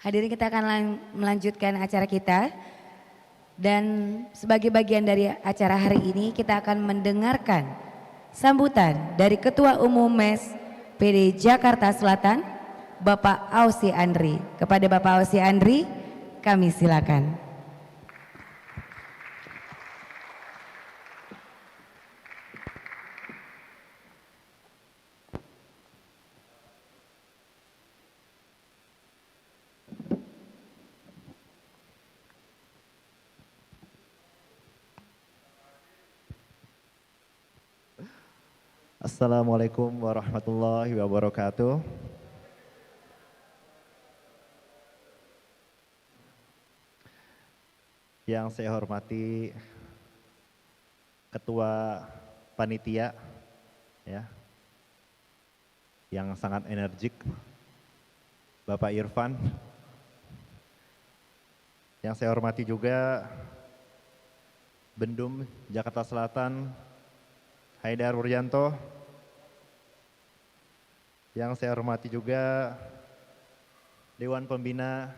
Hadirin kita akan melanjutkan acara kita dan sebagai bagian dari acara hari ini kita akan mendengarkan sambutan dari Ketua Umum MES PD Jakarta Selatan Bapak Ausi Andri. Kepada Bapak Ausi Andri kami silakan. Assalamualaikum warahmatullahi wabarakatuh. Yang saya hormati Ketua Panitia ya, yang sangat energik, Bapak Irfan. Yang saya hormati juga Bendum Jakarta Selatan, Haidar Wuryanto. Yang saya hormati juga Dewan Pembina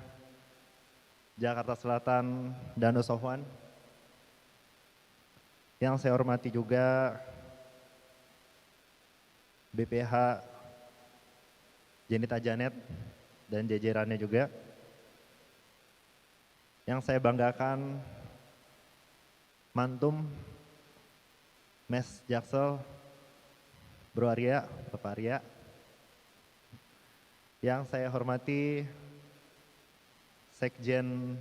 Jakarta Selatan, Danus Sofwan. Yang saya hormati juga BPH Jenita Janet dan jajarannya juga. Yang saya banggakan Mantum MES Jaksel, Bro Arya, Bapak Arya. Yang saya hormati Sekjen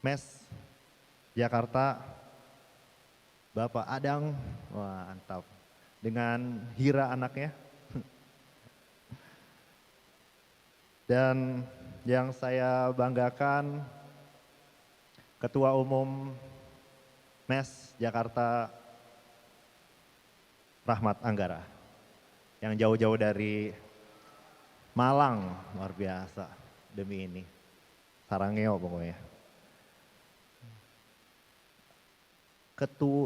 MES Jakarta, Bapak Adang, wah mantap, dengan Hira anaknya. Dan yang saya banggakan Ketua Umum MES Jakarta Rahmat Anggara, yang jauh-jauh dari Malang, luar biasa demi ini. Sarangeo pokoknya.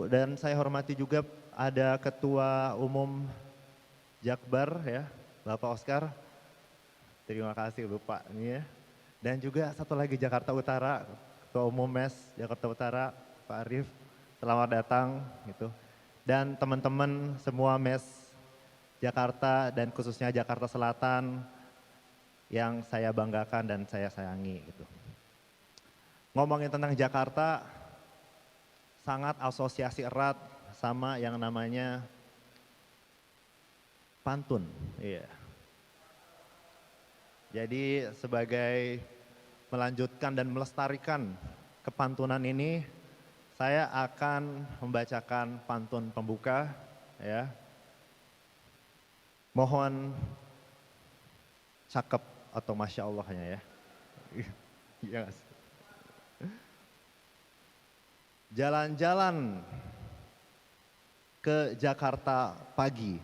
Dan saya hormati juga ada Ketua Umum Jakbar ya, Bapak Oscar. Terima kasih Bapak ini ya. Dan juga satu lagi Jakarta Utara, Ketua Umum MES Jakarta Utara, Pak Arif. Selamat datang gitu. Dan teman-teman semua MES Jakarta dan khususnya Jakarta Selatan yang saya banggakan dan saya sayangi gitu. Ngomongin tentang Jakarta, sangat asosiasi erat sama yang namanya pantun. Iya. Jadi sebagai melanjutkan dan melestarikan kepantunan ini, saya akan membacakan pantun pembuka ya. Mohon cakep atau Masya Allahnya ya. Yes. Jalan-jalan ke Jakarta pagi.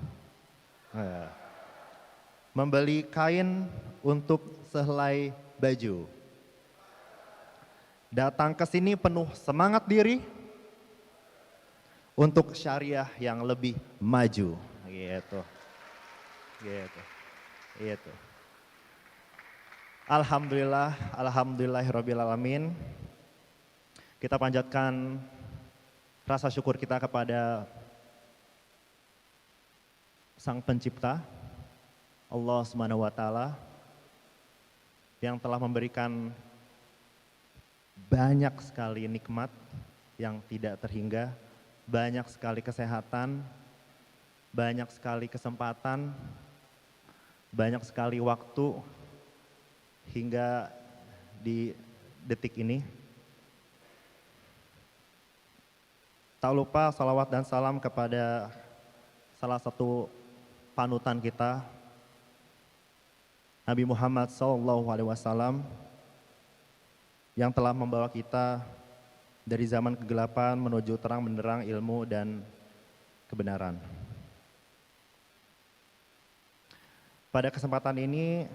Membeli kain untuk sehelai baju. Datang ke sini penuh semangat diri untuk syariah yang lebih maju. Gitu. Gitu. Gitu. Alhamdulillah, alhamdulillahirabbil alamin. Kita panjatkan rasa syukur kita kepada Sang Pencipta, Allah Subhanahu wa taala, yang telah memberikan banyak sekali nikmat yang tidak terhingga, banyak sekali kesehatan, banyak sekali kesempatan, banyak sekali waktu hingga di detik ini. Tak lupa salawat dan salam kepada salah satu panutan kita, Nabi Muhammad SAW, yang telah membawa kita dari zaman kegelapan menuju terang benderang ilmu dan kebenaran. Pada kesempatan ini,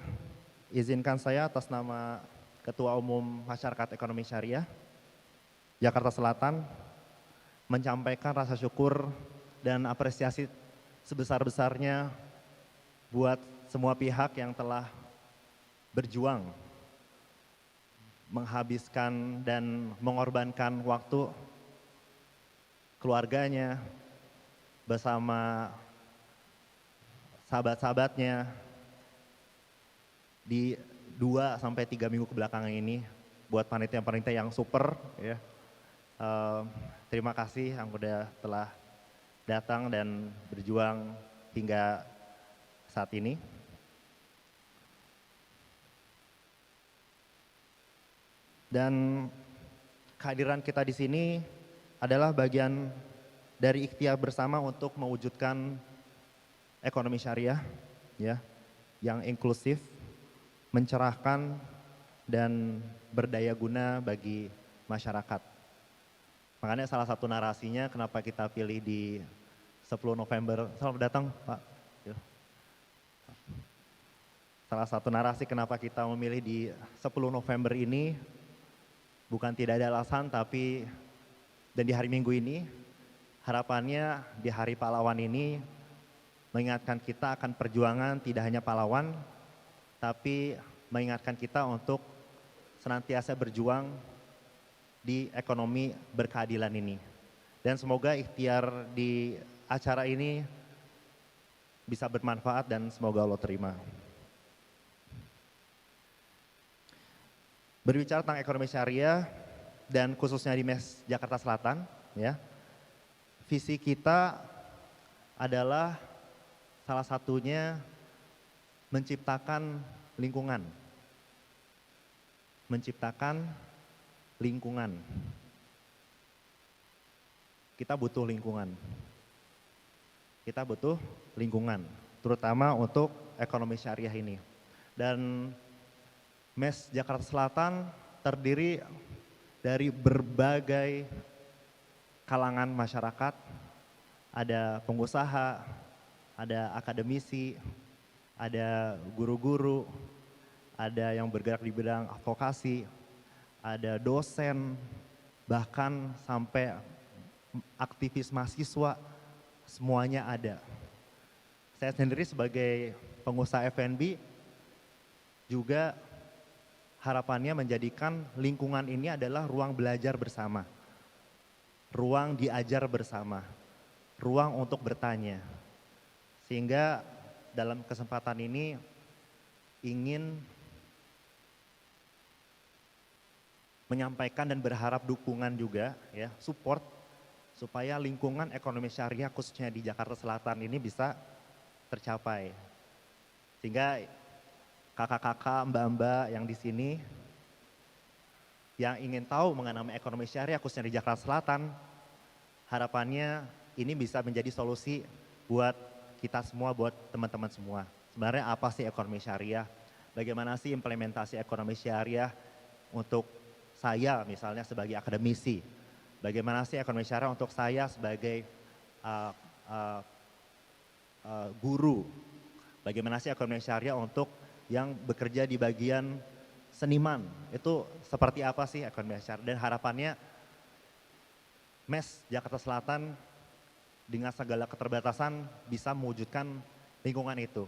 izinkan saya atas nama Ketua Umum Masyarakat Ekonomi Syariah Jakarta Selatan menyampaikan rasa syukur dan apresiasi sebesar-besarnya buat semua pihak yang telah berjuang menghabiskan dan mengorbankan waktu keluarganya bersama sahabat-sahabatnya di 2 sampai 3 minggu kebelakangan ini buat panitia-panitia yang super ya. Terima kasih yang udah telah datang dan berjuang hingga saat ini. Dan kehadiran kita di sini adalah bagian dari ikhtiar bersama untuk mewujudkan ekonomi syariah ya, yang inklusif, mencerahkan dan berdaya guna bagi masyarakat. Makanya salah satu narasinya kenapa kita pilih di 10 November. Selamat datang Pak. Salah satu narasi kenapa kita memilih di 10 November ini bukan tidak ada alasan, tapi dan di hari Minggu ini harapannya di Hari Pahlawan ini mengingatkan kita akan perjuangan tidak hanya pahlawan, tapi mengingatkan kita untuk senantiasa berjuang di ekonomi berkeadilan ini. Dan semoga ikhtiar di acara ini bisa bermanfaat dan semoga Allah terima. Berbicara tentang ekonomi syariah dan khususnya di MES Jakarta Selatan, ya, visi kita adalah salah satunya menciptakan lingkungan. Menciptakan lingkungan. Kita butuh lingkungan. Kita butuh lingkungan, terutama untuk ekonomi syariah ini. Dan MES Jakarta Selatan terdiri dari berbagai kalangan masyarakat, ada pengusaha, ada akademisi, ada guru-guru, ada yang bergerak di bidang advokasi, ada dosen, bahkan sampai aktivis mahasiswa, semuanya ada. Saya sendiri sebagai pengusaha F&B juga harapannya menjadikan lingkungan ini adalah ruang belajar bersama, ruang diajar bersama, ruang untuk bertanya. Sehingga dalam kesempatan ini ingin menyampaikan dan berharap dukungan juga ya, support supaya lingkungan ekonomi syariah khususnya di Jakarta Selatan ini bisa tercapai. Sehingga kakak-kakak, mbak-mbak yang di sini yang ingin tahu mengenai ekonomi syariah khususnya di Jakarta Selatan, harapannya ini bisa menjadi solusi buat kita semua, buat teman-teman semua. Sebenarnya apa sih ekonomi syariah? Bagaimana sih implementasi ekonomi syariah untuk saya misalnya sebagai akademisi? Bagaimana sih ekonomi syariah untuk saya sebagai guru? Bagaimana sih ekonomi syariah untuk yang bekerja di bagian seniman, itu seperti apa sih ekonomi syariah? Dan harapannya MES Jakarta Selatan dengan segala keterbatasan bisa mewujudkan lingkungan itu.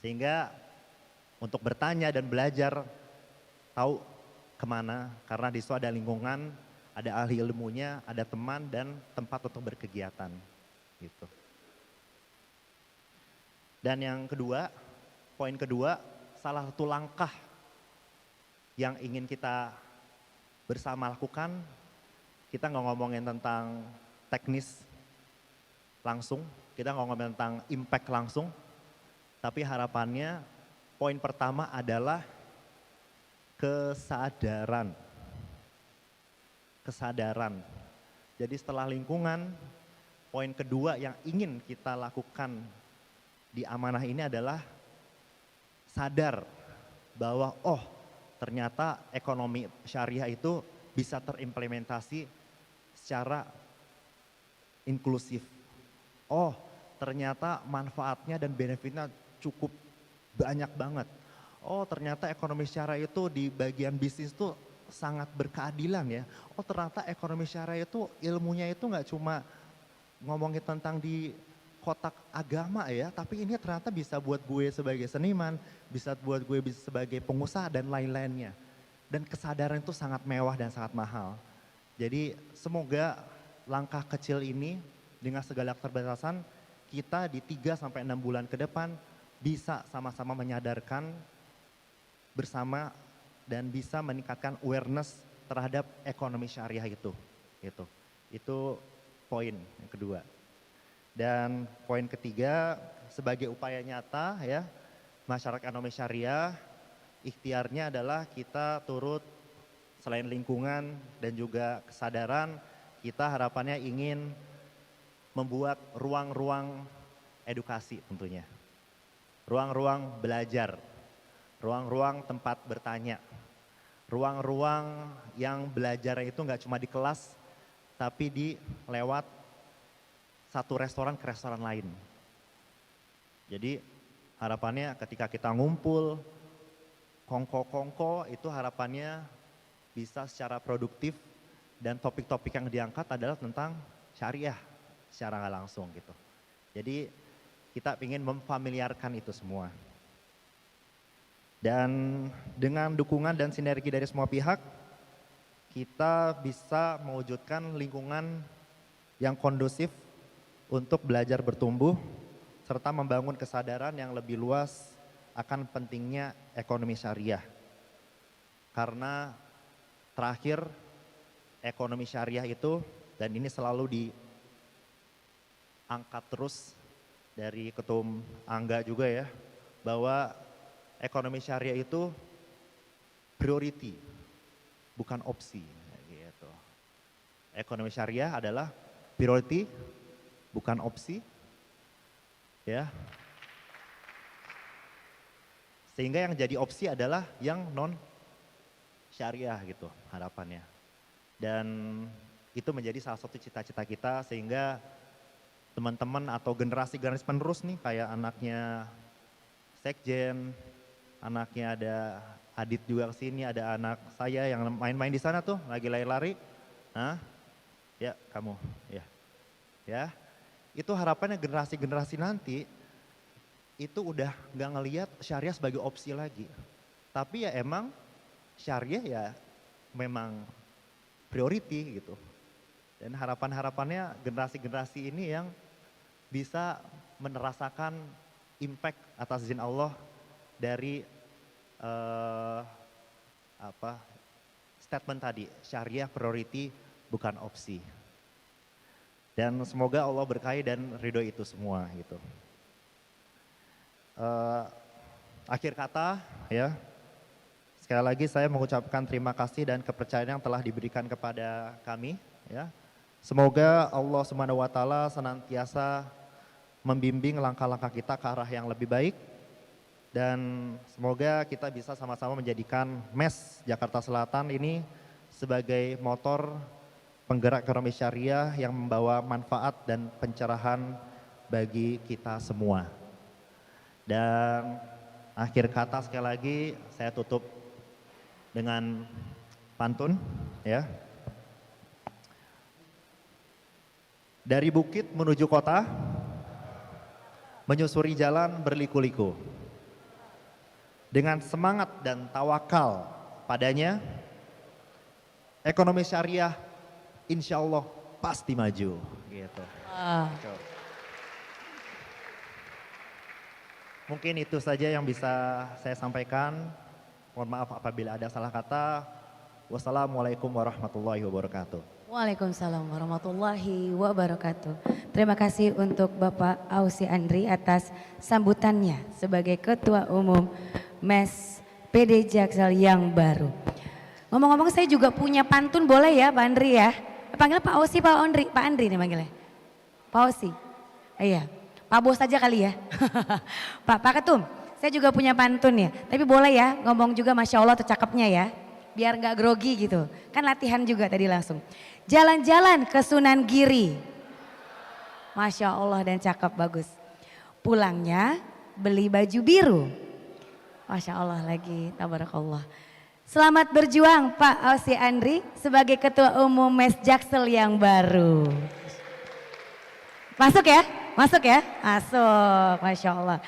Sehingga untuk bertanya dan belajar tahu kemana, karena di situ ada lingkungan, ada ahli ilmunya, ada teman dan tempat untuk berkegiatan. Gitu. Dan yang kedua, poin kedua, salah satu langkah yang ingin kita bersama lakukan, kita nggak ngomongin tentang teknis langsung, kita nggak ngomongin tentang impact langsung, tapi harapannya poin pertama adalah kesadaran. Kesadaran. Jadi setelah lingkungan, poin kedua yang ingin kita lakukan di amanah ini adalah sadar bahwa oh ternyata ekonomi syariah itu bisa terimplementasi secara inklusif. Oh ternyata manfaatnya dan benefitnya cukup banyak banget. Oh ternyata ekonomi syariah itu di bagian bisnis tuh sangat berkeadilan ya. Oh ternyata ekonomi syariah itu ilmunya itu nggak cuma ngomongin tentang di kotak agama ya, tapi ini ternyata bisa buat gue sebagai seniman, bisa buat gue bisa sebagai pengusaha dan lain-lainnya. dan kesadaran itu sangat mewah dan sangat mahal. Jadi semoga langkah kecil ini dengan segala keterbatasan kita di 3-6 bulan ke depan bisa sama-sama menyadarkan bersama dan bisa meningkatkan awareness terhadap ekonomi syariah itu. Itu poin yang kedua. Dan poin ketiga, sebagai upaya nyata ya, masyarakat ekonomi syariah ikhtiarnya adalah kita turut selain lingkungan dan juga kesadaran, kita harapannya ingin membuat ruang-ruang edukasi tentunya. Ruang-ruang belajar, ruang-ruang tempat bertanya, ruang-ruang yang belajar itu nggak cuma di kelas, tapi di lewat satu restoran ke restoran lain. Jadi harapannya ketika kita ngumpul, kongko-kongko itu harapannya bisa secara produktif dan topik-topik yang diangkat adalah tentang syariah secara nggak langsung gitu. Jadi kita ingin memfamiliarkan itu semua. Dan dengan dukungan dan sinergi dari semua pihak, kita bisa mewujudkan lingkungan yang kondusif untuk belajar bertumbuh, serta membangun kesadaran yang lebih luas akan pentingnya ekonomi syariah. Karena terakhir ekonomi syariah itu, dan ini selalu diangkat terus dari Ketum Angga juga ya, bahwa ekonomi syariah itu priority, bukan opsi. Gitu. Ekonomi syariah adalah priority, bukan opsi, ya. Sehingga yang jadi opsi adalah yang non syariah gitu harapannya. Dan itu menjadi salah satu cita-cita kita sehingga teman-teman atau generasi-generasi penerus nih kayak anaknya Sekjen, anaknya ada Adit juga kesini, ada anak saya yang main-main di sana tuh lagi lari-lari. Hah? Ya kamu, ya. Itu harapannya generasi-generasi nanti itu udah nggak ngelihat syariah sebagai opsi lagi. Tapi ya emang syariah ya memang priority gitu. Dan harapan-harapannya generasi-generasi ini yang bisa merasakan impact atas izin Allah dari statement tadi, syariah priority bukan opsi. Dan semoga Allah berkahi dan ridho itu semua gitu. Akhir kata ya, sekali lagi saya mengucapkan terima kasih dan kepercayaan yang telah diberikan kepada kami ya. Semoga Allah Subhanahu wa taala senantiasa membimbing langkah-langkah kita ke arah yang lebih baik. Dan semoga kita bisa sama-sama menjadikan MES Jakarta Selatan ini sebagai motor penggerak ekonomi syariah yang membawa manfaat dan pencerahan bagi kita semua. Dan akhir kata sekali lagi saya tutup dengan pantun ya. Dari bukit menuju kota, menyusuri jalan berliku-liku. Dengan semangat dan tawakal padanya, ekonomi syariah insya Allah pasti maju. Gitu. Mungkin itu saja yang bisa saya sampaikan. Mohon maaf apabila ada salah kata. Wassalamualaikum warahmatullahi wabarakatuh. Waalaikumsalam warahmatullahi wabarakatuh. Terima kasih untuk Bapak Ausi Andri atas sambutannya sebagai Ketua Umum MES PD Jaksel yang baru. Ngomong-ngomong saya juga punya pantun, boleh ya Pak Andri ya? Panggilnya Pak Ausi, Pak Andri, Pak Andri nih panggilnya. Pak Ausi, iya. Pak Bos aja kali ya. Pak Ketum, saya juga punya pantun ya. Tapi boleh ya ngomong juga Masya Allah tuh cakepnya ya. Biar gak grogi gitu. Kan latihan juga tadi langsung. Jalan-jalan ke Sunan Giri. Masya Allah dan cakep bagus. Pulangnya beli baju biru. Masya Allah lagi, tabarakallah. Selamat berjuang Pak Ausi Andri sebagai Ketua Umum MES Jaksel yang baru. Masuk ya? Masuk ya? Masuk, Masya Allah.